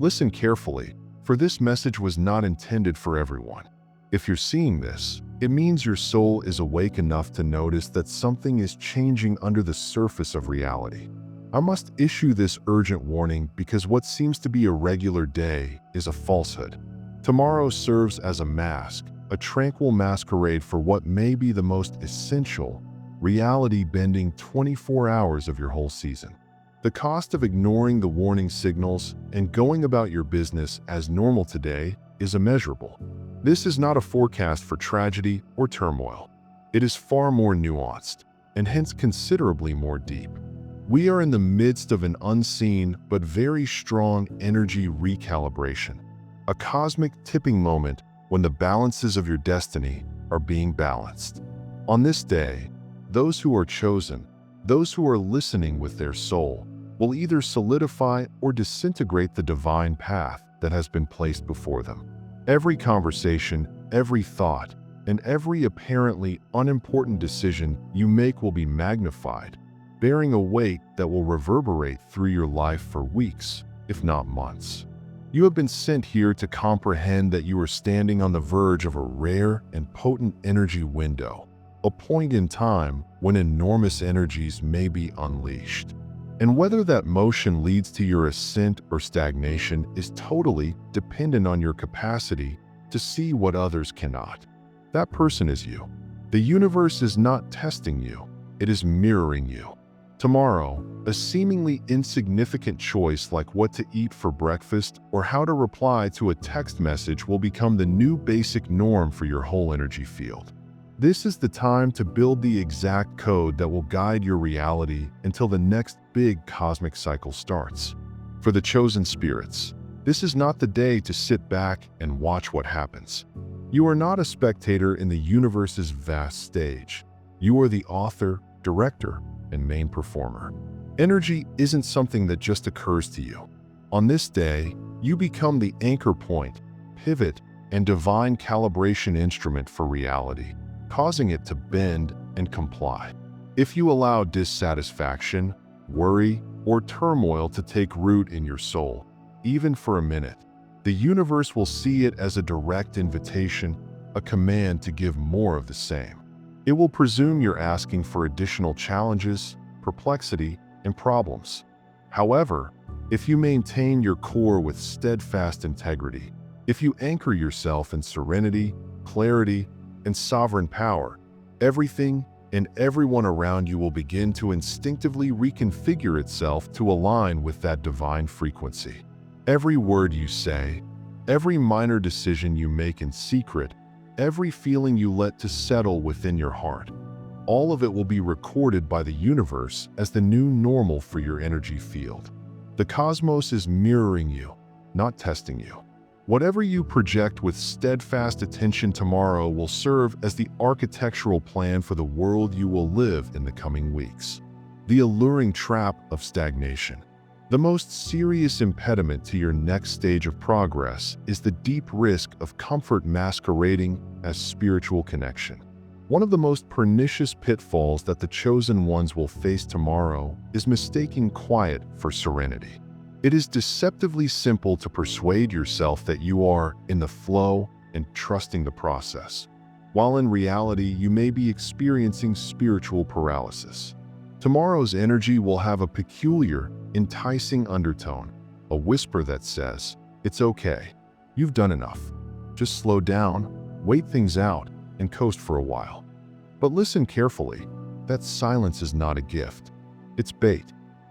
Listen carefully, for this message was not intended for everyone. If you're seeing this, it means your soul is awake enough to notice that something is changing under the surface of reality. I must issue this urgent warning because what seems to be a regular day is a falsehood. Tomorrow serves as a mask, a tranquil masquerade for what may be the most essential, reality-bending 24 hours of your whole season. The cost of ignoring the warning signals and going about your business as normal today is immeasurable. This is not a forecast for tragedy or turmoil. It is far more nuanced, and hence considerably more deep. We are in the midst of an unseen but very strong energy recalibration, a cosmic tipping moment when the balances of your destiny are being balanced. On this day, those who are chosen, those who are listening with their soul, will either solidify or disintegrate the divine path that has been placed before them. Every conversation, every thought, and every apparently unimportant decision you make will be magnified, bearing a weight that will reverberate through your life for weeks, if not months. You have been sent here to comprehend that you are standing on the verge of a rare and potent energy window, a point in time when enormous energies may be unleashed. And whether that motion leads to your ascent or stagnation is totally dependent on your capacity to see what others cannot. That person is you. The universe is not testing you, it is mirroring you. Tomorrow, a seemingly insignificant choice like what to eat for breakfast or how to reply to a text message will become the new basic norm for your whole energy field. This is the time to build the exact code that will guide your reality until the next big cosmic cycle starts. For the chosen spirits, this is not the day to sit back and watch what happens. You are not a spectator in the universe's vast stage. You are the author, director, and main performer. Energy isn't something that just occurs to you. On this day, you become the anchor point, pivot, and divine calibration instrument for reality, causing it to bend and comply. If you allow dissatisfaction, worry, or turmoil to take root in your soul, even for a minute, the universe will see it as a direct invitation, a command to give more of the same. It will presume you're asking for additional challenges, perplexity, and problems. However, if you maintain your core with steadfast integrity, if you anchor yourself in serenity, clarity, and sovereign power, everything and everyone around you will begin to instinctively reconfigure itself to align with that divine frequency. Every word you say, every minor decision you make in secret, every feeling you let to settle within your heart, all of it will be recorded by the universe as the new normal for your energy field. The cosmos is mirroring you, not testing you. Whatever you project with steadfast attention tomorrow will serve as the architectural plan for the world you will live in the coming weeks. The alluring trap of stagnation. The most serious impediment to your next stage of progress is the deep risk of comfort masquerading as spiritual connection. One of the most pernicious pitfalls that the chosen ones will face tomorrow is mistaking quiet for serenity. It is deceptively simple to persuade yourself that you are in the flow and trusting the process, while in reality you may be experiencing spiritual paralysis. Tomorrow's energy will have a peculiar, enticing undertone, a whisper that says, "It's okay, you've done enough. Just slow down, wait things out, and coast for a while." But listen carefully, that silence is not a gift. It's bait.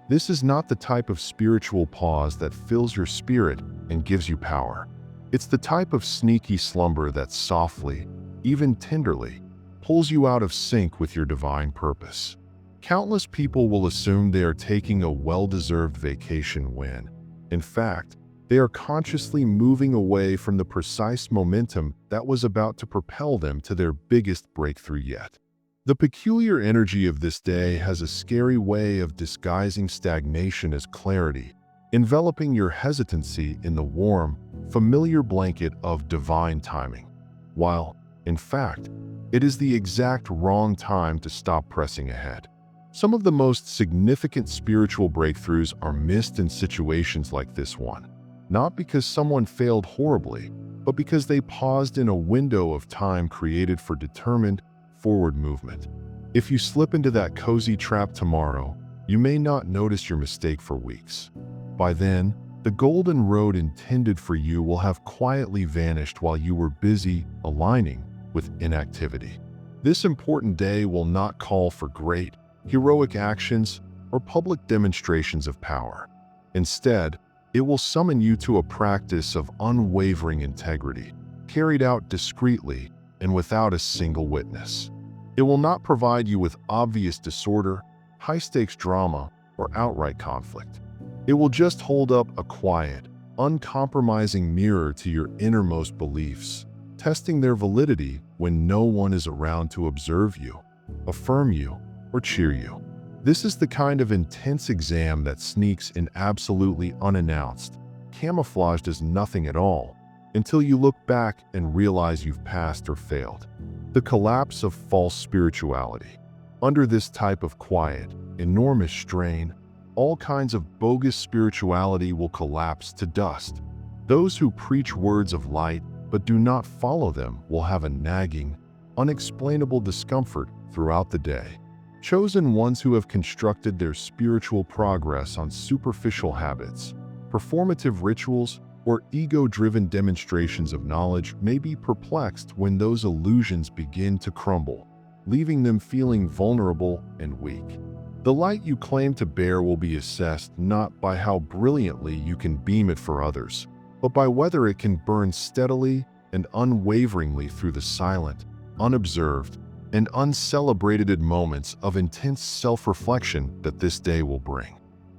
This is not the type of spiritual pause that fills your spirit and gives you power. It's the type of sneaky slumber that softly, even tenderly, pulls you out of sync with your divine purpose. Countless people will assume they are taking a well-deserved vacation when, in fact, they are consciously moving away from the precise momentum that was about to propel them to their biggest breakthrough yet. The peculiar energy of this day has a scary way of disguising stagnation as clarity, enveloping your hesitancy in the warm, familiar blanket of divine timing, while, in fact, it is the exact wrong time to stop pressing ahead. Some of the most significant spiritual breakthroughs are missed in situations like this one. not because someone failed horribly, but because they paused in a window of time created for determined, forward movement. If you slip into that cozy trap tomorrow, you may not notice your mistake for weeks. By then, the golden road intended for you will have quietly vanished while you were busy aligning with inactivity. This important day will not call for great, heroic actions or public demonstrations of power. Instead, it will summon you to a practice of unwavering integrity, carried out discreetly and without a single witness. It will not provide you with obvious disorder, high-stakes drama, or outright conflict. It will just hold up a quiet, uncompromising mirror to your innermost beliefs, testing their validity when no one is around to observe you, affirm you, or cheer you. This is the kind of intense exam that sneaks in absolutely unannounced, camouflaged as nothing at all, until you look back and realize you've passed or failed. The collapse of false spirituality. Under this type of quiet, enormous strain, all kinds of bogus spirituality will collapse to dust. Those who preach words of light but do not follow them will have a nagging, unexplainable discomfort throughout the day. Chosen ones who have constructed their spiritual progress on superficial habits, performative rituals, or ego-driven demonstrations of knowledge may be perplexed when those illusions begin to crumble, leaving them feeling vulnerable and weak. The light you claim to bear will be assessed not by how brilliantly you can beam it for others, but by whether it can burn steadily and unwaveringly through the silent, unobserved, and uncelebrated moments of intense self-reflection that this day will bring.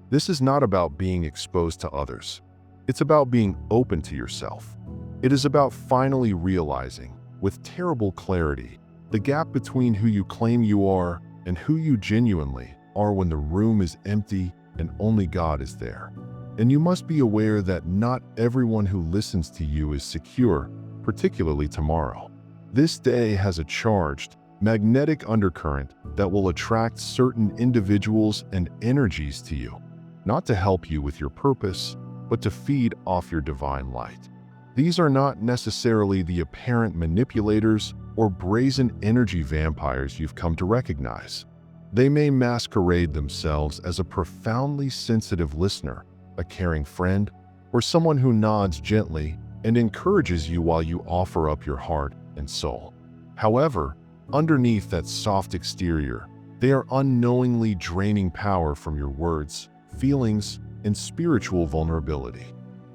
This is not about being exposed to others. It's about being open to yourself. It is about finally realizing, with terrible clarity, the gap between who you claim you are and who you genuinely are when the room is empty and only God is there. And you must be aware that not everyone who listens to you is secure, particularly tomorrow. This day has a charged, magnetic undercurrent that will attract certain individuals and energies to you, not to help you with your purpose, but to feed off your divine light. These are not necessarily the apparent manipulators or brazen energy vampires you've come to recognize. They may masquerade themselves as a profoundly sensitive listener, a caring friend, or someone who nods gently and encourages you while you offer up your heart and soul. However, underneath that soft exterior, they are unknowingly draining power from your words, feelings, and spiritual vulnerability.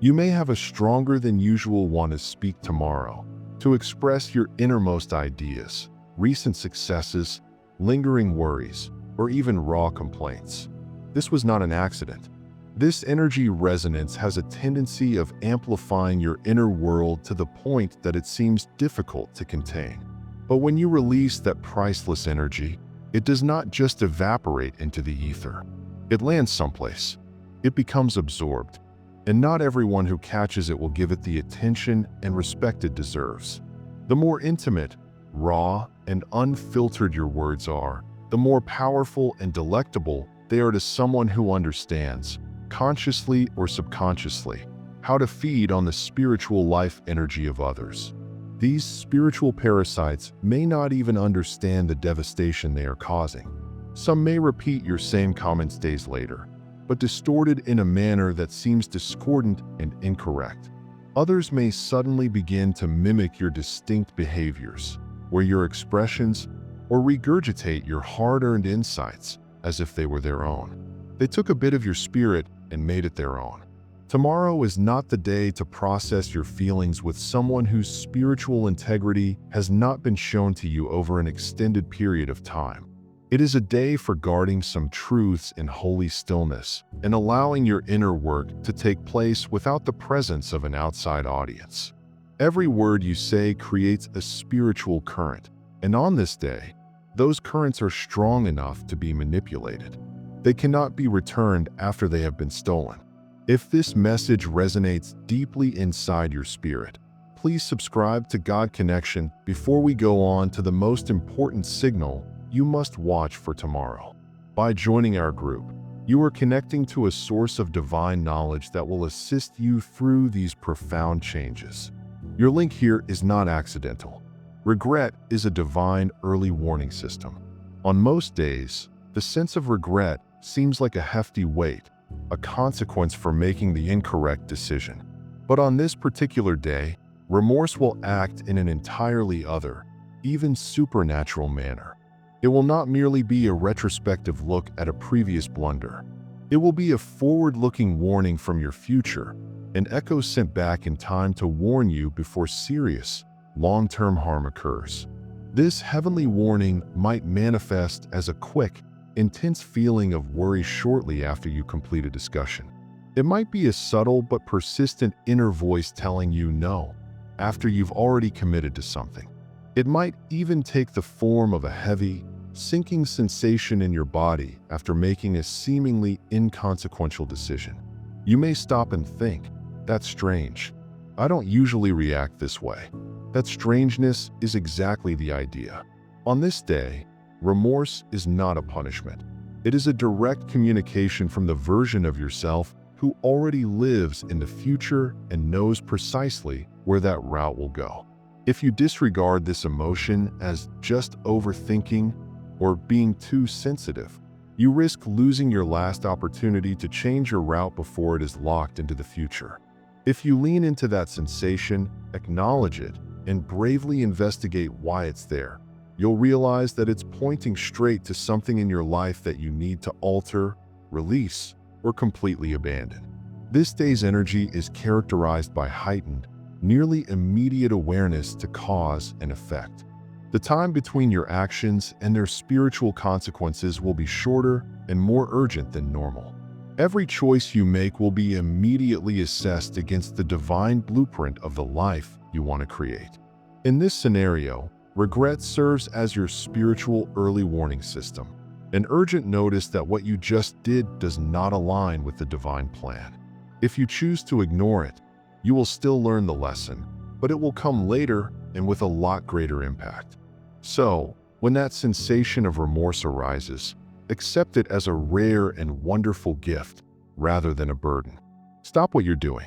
You may have a stronger than usual want to speak tomorrow, to express your innermost ideas, recent successes, lingering worries, or even raw complaints. This was not an accident. This energy resonance has a tendency of amplifying your inner world to the point that it seems difficult to contain. But when you release that priceless energy, it does not just evaporate into the ether. It lands someplace. It becomes absorbed, and not everyone who catches it will give it the attention and respect it deserves. The more intimate, raw, and unfiltered your words are, the more powerful and delectable they are to someone who understands, consciously or subconsciously, how to feed on the spiritual life energy of others. These spiritual parasites may not even understand the devastation they are causing. Some may repeat your same comments days later, but distorted in a manner that seems discordant and incorrect. Others may suddenly begin to mimic your distinct behaviors, or your expressions, or regurgitate your hard-earned insights as if they were their own. They took a bit of your spirit and made it their own. Tomorrow is not the day to process your feelings with someone whose spiritual integrity has not been shown to you over an extended period of time. It is a day for guarding some truths in holy stillness and allowing your inner work to take place without the presence of an outside audience. Every word you say creates a spiritual current, and on this day, those currents are strong enough to be manipulated. They cannot be returned after they have been stolen. If this message resonates deeply inside your spirit, please subscribe to God Connection before we go on to the most important signal you must watch for tomorrow. By joining our group, You are connecting to a source of divine knowledge that will assist you through these profound changes. Your link here is not accidental. Regret is a divine early warning system. On most days, the sense of regret seems like a hefty weight, a consequence for making the incorrect decision. But on this particular day, remorse will act in an entirely other, even supernatural manner. It will not merely be a retrospective look at a previous blunder. It will be a forward-looking warning from your future, an echo sent back in time to warn you before serious, long-term harm occurs. This heavenly warning might manifest as a quick, intense feeling of worry shortly after you complete a discussion. It might be a subtle but persistent inner voice telling you no, after you've already committed to something. It might even take the form of a heavy, sinking sensation in your body after making a seemingly inconsequential decision. You may stop and think, "That's strange. I don't usually react this way." That strangeness is exactly the idea. On this day, remorse is not a punishment. It is a direct communication from the version of yourself who already lives in the future and knows precisely where that route will go. If you disregard this emotion as just overthinking or being too sensitive, you risk losing your last opportunity to change your route before it is locked into the future. If you lean into that sensation, acknowledge it, and bravely investigate why it's there, you'll realize that it's pointing straight to something in your life that you need to alter, release, or completely abandon. This day's energy is characterized by heightened, nearly immediate awareness to cause and effect. The time between your actions and their spiritual consequences will be shorter and more urgent than normal. Every choice you make will be immediately assessed against the divine blueprint of the life you want to create. In this scenario, regret serves as your spiritual early warning system, an urgent notice that what you just did does not align with the divine plan. If you choose to ignore it, you will still learn the lesson, but it will come later and with a lot greater impact. So, when that sensation of remorse arises, accept it as a rare and wonderful gift rather than a burden. Stop what you're doing.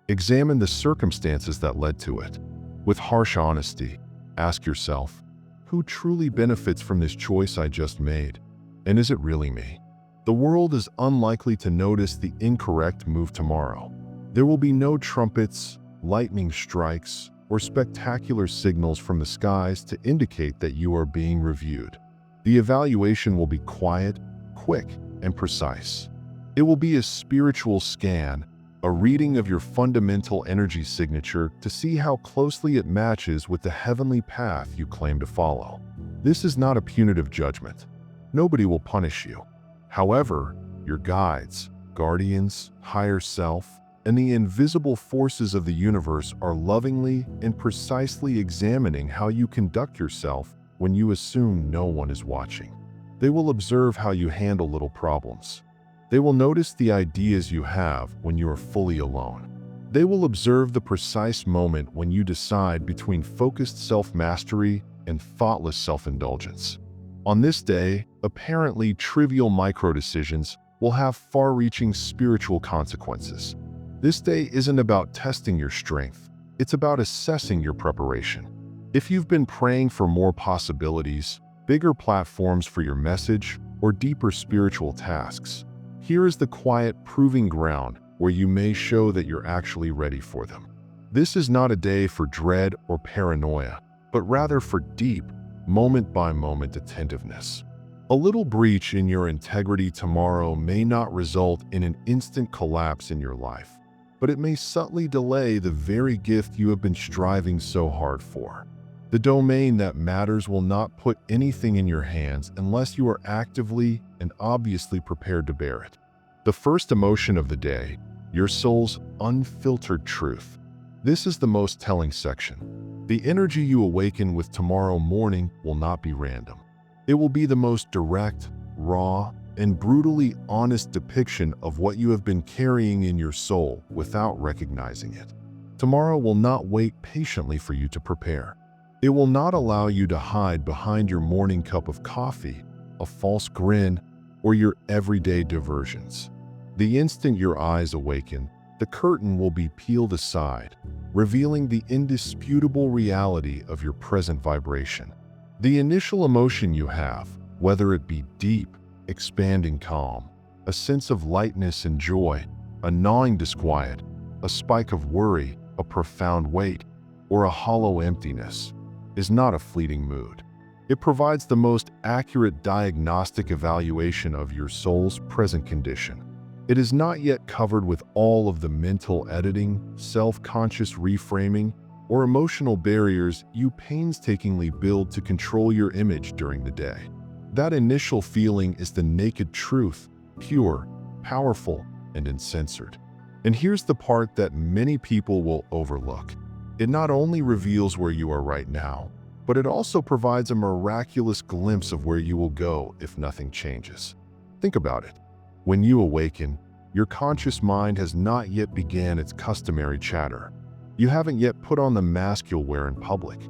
Examine the circumstances that led to it. With harsh honesty, ask yourself, who truly benefits from this choice I just made? And is it really me? The world is unlikely to notice the incorrect move tomorrow. There will be no trumpets, lightning strikes, or spectacular signals from the skies to indicate that you are being reviewed. The evaluation will be quiet, quick, and precise. It will be a spiritual scan, a reading of your fundamental energy signature to see how closely it matches with the heavenly path you claim to follow. This is not a punitive judgment. Nobody will punish you. However, your guides, guardians, higher self, and the invisible forces of the universe are lovingly and precisely examining how you conduct yourself when you assume no one is watching. They will observe how you handle little problems. They will notice the ideas you have when you are fully alone. They will observe the precise moment when you decide between focused self-mastery and thoughtless self-indulgence. On this day, apparently trivial micro-decisions will have far-reaching spiritual consequences. This day isn't about testing your strength. It's about assessing your preparation. If you've been praying for more possibilities, bigger platforms for your message, or deeper spiritual tasks, here is the quiet proving ground where you may show that you're actually ready for them. This is not a day for dread or paranoia, but rather for deep, moment-by-moment attentiveness. A little breach in your integrity tomorrow may not result in an instant collapse in your life, but it may subtly delay the very gift you have been striving so hard for. The domain that matters will not put anything in your hands unless you are actively and obviously prepared to bear it. The first emotion of the day, your soul's unfiltered truth. This is the most telling section. The energy you awaken with tomorrow morning will not be random. It will be the most direct, raw, and brutally honest depiction of what you have been carrying in your soul without recognizing it. Tomorrow will not wait patiently for you to prepare. It will not allow you to hide behind your morning cup of coffee, a false grin, or your everyday diversions. The instant your eyes awaken, the curtain will be peeled aside, revealing the indisputable reality of your present vibration. The initial emotion you have, whether it be deep, expanding calm, a sense of lightness and joy, a gnawing disquiet, a spike of worry, a profound weight, or a hollow emptiness, is not a fleeting mood. It provides the most accurate diagnostic evaluation of your soul's present condition. It is not yet covered with all of the mental editing, self-conscious reframing, or emotional barriers you painstakingly build to control your image during the day. That initial feeling is the naked truth, pure, powerful, and uncensored. And here's the part that many people will overlook. It not only reveals where you are right now, but it also provides a miraculous glimpse of where you will go if nothing changes. Think about it. When you awaken, your conscious mind has not yet began its customary chatter. You haven't yet put on the mask you'll wear in public.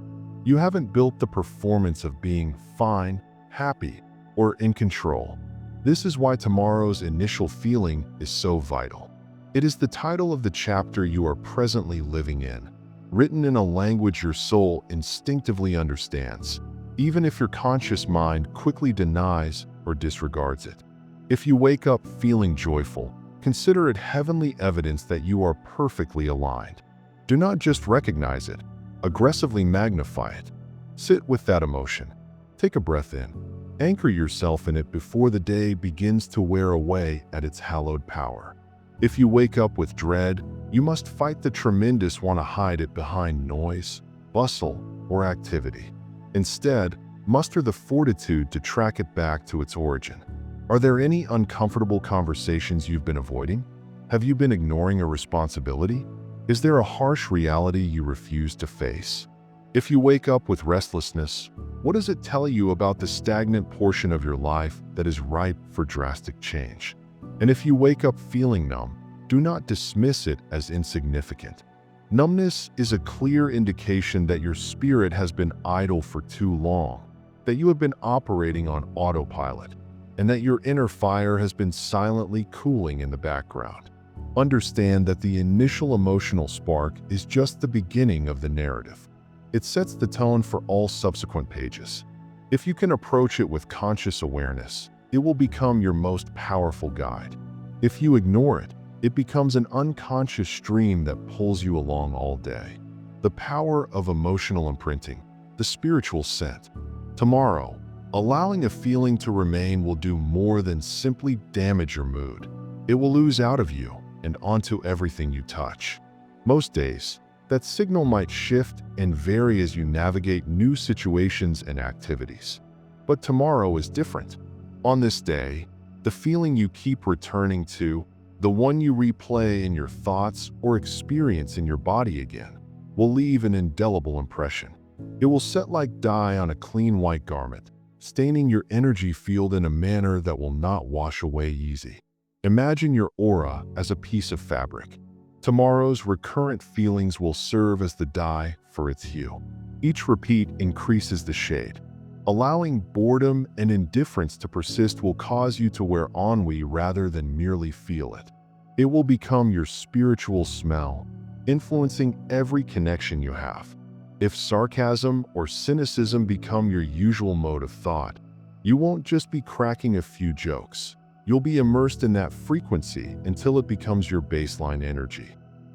You haven't built the performance of being fine, happy, or in control. This is why tomorrow's initial feeling is so vital. It is the title of the chapter you are presently living in, written in a language your soul instinctively understands, even if your conscious mind quickly denies or disregards it. If you wake up feeling joyful, consider it heavenly evidence that you are perfectly aligned. Do not just recognize it, aggressively magnify it. Sit with that emotion. Take a breath in. Anchor yourself in it before the day begins to wear away at its hallowed power. If you wake up with dread, you must fight the tremendous want to hide it behind noise, bustle, or activity. Instead, muster the fortitude to track it back to its origin. Are there any uncomfortable conversations you've been avoiding? Have you been ignoring a responsibility? Is there a harsh reality you refuse to face? If you wake up with restlessness, what does it tell you about the stagnant portion of your life that is ripe for drastic change? And if you wake up feeling numb, do not dismiss it as insignificant. Numbness is a clear indication that your spirit has been idle for too long, that you have been operating on autopilot, and that your inner fire has been silently cooling in the background. Understand that the initial emotional spark is just the beginning of the narrative. It sets the tone for all subsequent pages. If you can approach it with conscious awareness, it will become your most powerful guide. If you ignore it, it becomes an unconscious stream that pulls you along all day. The power of emotional imprinting, the spiritual scent. Tomorrow, allowing a feeling to remain will do more than simply damage your mood. It will ooze out of you and onto everything you touch. Most days, that signal might shift and vary as you navigate new situations and activities. But tomorrow is different. On this day, the feeling you keep returning to, the one you replay in your thoughts or experience in your body again, will leave an indelible impression. It will set like dye on a clean white garment, staining your energy field in a manner that will not wash away easy. Imagine your aura as a piece of fabric. Tomorrow's recurrent feelings will serve as the dye for its hue. Each repeat increases the shade. Allowing boredom and indifference to persist will cause you to wear ennui rather than merely feel it. It will become your spiritual smell, influencing every connection you have. If sarcasm or cynicism become your usual mode of thought, you won't just be cracking a few jokes. You'll be immersed in that frequency until it becomes your baseline energy.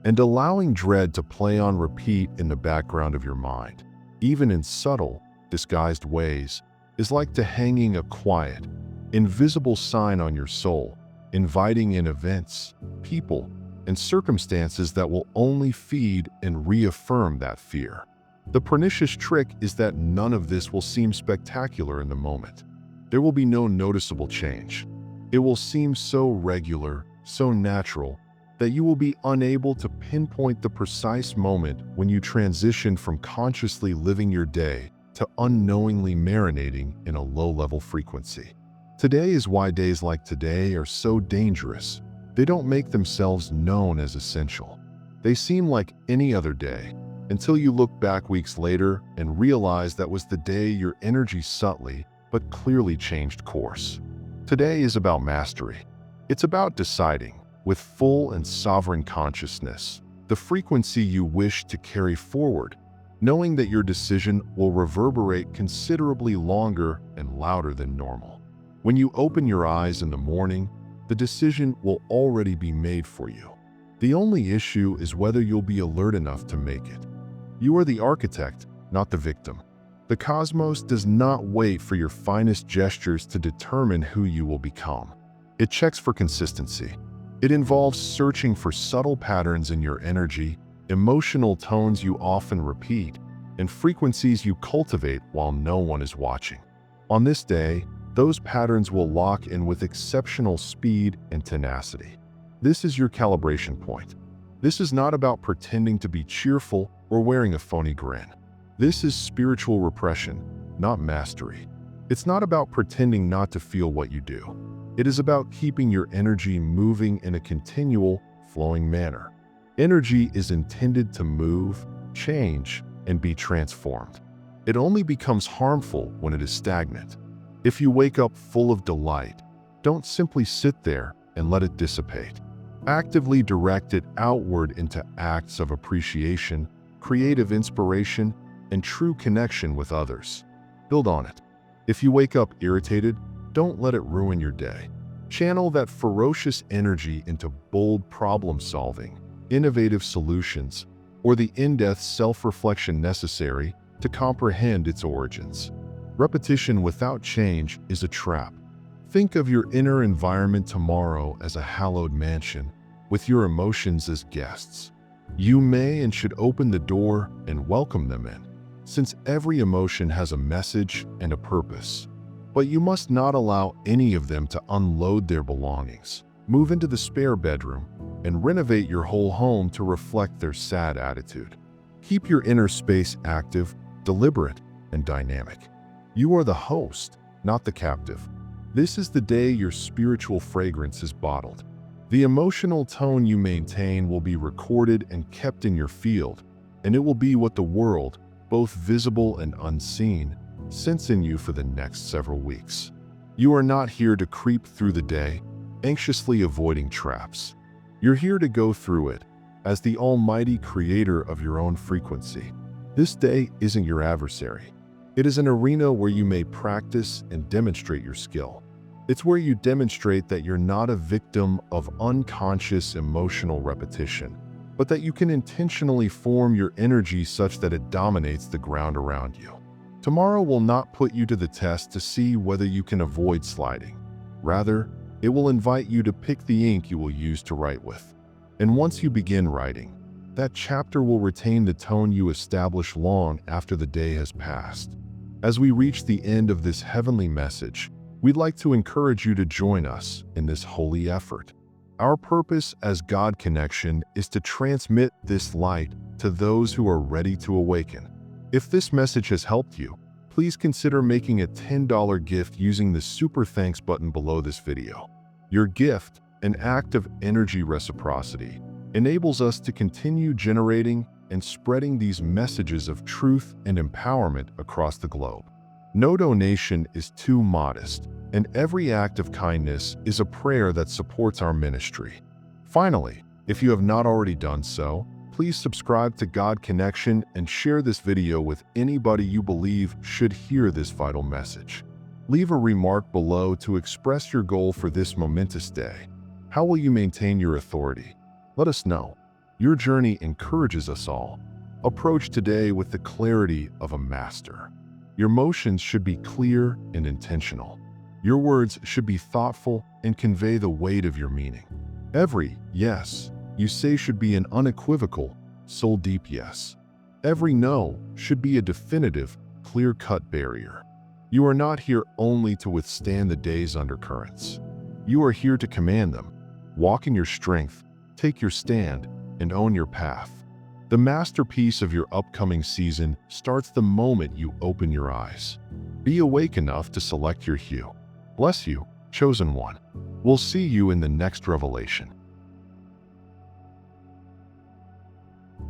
And allowing dread to play on repeat in the background of your mind, even in subtle, disguised ways, is like to hanging a quiet, invisible sign on your soul, inviting in events, people, and circumstances that will only feed and reaffirm that fear. The pernicious trick is that none of this will seem spectacular in the moment. There will be no noticeable change. It will seem so regular, so natural, that you will be unable to pinpoint the precise moment when you transition from consciously living your day to unknowingly marinating in a low-level frequency. Today is why days like today are so dangerous. They don't make themselves known as essential. They seem like any other day, until you look back weeks later and realize that was the day your energy subtly but clearly changed course. Today is about mastery. It's about deciding, with full and sovereign consciousness, the frequency you wish to carry forward, knowing that your decision will reverberate considerably longer and louder than normal. When you open your eyes in the morning, the decision will already be made for you. The only issue is whether you'll be alert enough to make it. You are the architect, not the victim. The cosmos does not wait for your finest gestures to determine who you will become. It checks for consistency. It involves searching for subtle patterns in your energy, emotional tones you often repeat, and frequencies you cultivate while no one is watching. On this day, those patterns will lock in with exceptional speed and tenacity. This is your calibration point. This is not about pretending to be cheerful or wearing a phony grin. This is spiritual repression, not mastery. It's not about pretending not to feel what you do. It is about keeping your energy moving in a continual, flowing manner. Energy is intended to move, change, and be transformed. It only becomes harmful when it is stagnant. If you wake up full of delight, don't simply sit there and let it dissipate. Actively direct it outward into acts of appreciation, creative inspiration, and true connection with others. Build on it. If you wake up irritated, don't let it ruin your day. Channel that ferocious energy into bold problem-solving, innovative solutions, or the in-depth self-reflection necessary to comprehend its origins. Repetition without change is a trap. Think of your inner environment tomorrow as a hallowed mansion, with your emotions as guests. You may and should open the door and welcome them in, since every emotion has a message and a purpose. But you must not allow any of them to unload their belongings. Move into the spare bedroom and renovate your whole home to reflect their sad attitude. Keep your inner space active, deliberate, and dynamic. You are the host, not the captive. This is the day your spiritual fragrance is bottled. The emotional tone you maintain will be recorded and kept in your field, and it will be what the world, both visible and unseen, sense in you for the next several weeks. You are not here to creep through the day, anxiously avoiding traps. You're here to go through it as the almighty creator of your own frequency. This day isn't your adversary. It is an arena where you may practice and demonstrate your skill. It's where you demonstrate that you're not a victim of unconscious emotional repetition, but that you can intentionally form your energy such that it dominates the ground around you. Tomorrow will not put you to the test to see whether you can avoid sliding. Rather, it will invite you to pick the ink you will use to write with. And once you begin writing, that chapter will retain the tone you establish long after the day has passed. As we reach the end of this heavenly message, we'd like to encourage you to join us in this holy effort. Our purpose as God Connection is to transmit this light to those who are ready to awaken. If this message has helped you, please consider making a $10 gift using the Super Thanks button below this video. Your gift, an act of energy reciprocity, enables us to continue generating and spreading these messages of truth and empowerment across the globe. No donation is too modest, and every act of kindness is a prayer that supports our ministry. Finally, if you have not already done so, please subscribe to God Connection and share this video with anybody you believe should hear this vital message. Leave a remark below to express your goal for this momentous day. How will you maintain your authority? Let us know. Your journey encourages us all. Approach today with the clarity of a master. Your motions should be clear and intentional. Your words should be thoughtful and convey the weight of your meaning. Every yes you say should be an unequivocal, soul-deep yes. Every no should be a definitive, clear-cut barrier. You are not here only to withstand the day's undercurrents. You are here to command them. Walk in your strength, take your stand, and own your path. The masterpiece of your upcoming season starts the moment you open your eyes. Be awake enough to select your hue. Bless you, chosen one. We'll see you in the next revelation.